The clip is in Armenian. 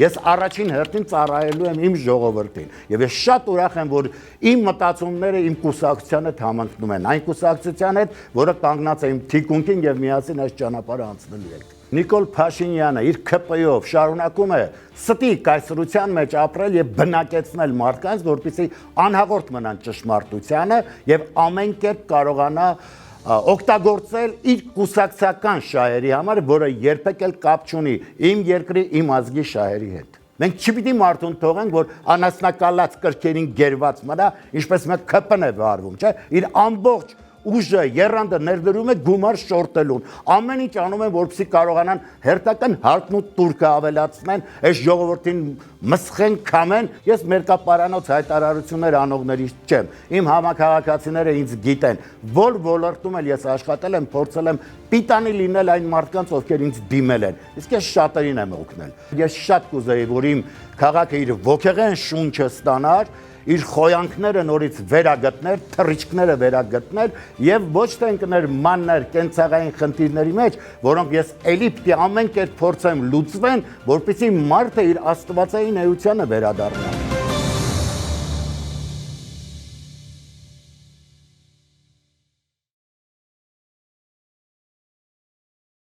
Ես առաջին հերթին ծառայելու եմ իմ ժողովրդին եւ ես շատ ուրախ եմ, որ իմ մտածումները իմ կուսակցության հետ համընկնում են, այն կուսակցության հետ, որը կանգնած է իմ թիկունքին եւ միասին այս ճանապարհը անցնելու ենք։ Նիկոլ Փաշինյանը իր ԿՊ-ով շարունակում է ստի կայսրության մեջ ապրել եւ բնակեցնել մարդկանց, որպեսզի անհաղորդ մնան ճշմարտությանը եւ ամեն կերպ կարողանա օգտագործել իր կուսակցական շահերի համար, որը երբեք էլ կապ չունի իմ երկրի, իմ ազգի շահերի հետ։ Մենք չպիտի մարդուն թողենք, որ անասնակալած կրքերին գերված մնա, ինչպես մեկ ԿՊ-ն է վարվում, չէ՞։ Իր ամբողջ ուժը, եռանդը ներդրում է գումար շորտելուն։ Ամեն ինչ անում են, որպեսզի կարողանան հերթական հարկն ու տուրքը ավելացնեն, այս ժողովրդին մսխեն, քամեն։ Ես մերկապարանոց հայտարարություններ անողներից չեմ։ Իմ համակարգացիները ինձ գիտեն, որ ոլորտում էլ ես աշխատել եմ, փորձել եմ պիտանի լինել այն մարդկանց, ովքեր ինձ դիմել են։ Իսկ ես շատերին եմ օգնել։ Ես շատ կուզեի, որ իմ քաղաքը իր ոգեղեն շունչը ստանար, իր խոյանքները նորից վերագտներ, թռիչքները վերագտներ եւ ոչ թե ընկներ մաններ կենցաղային խնդիրների մեջ, որոնք ես էլի պիտի ամեն կերպ փորձեմ լուծվեն, որպեսզի մարդը իր աստվածային էությանը վերադառնա։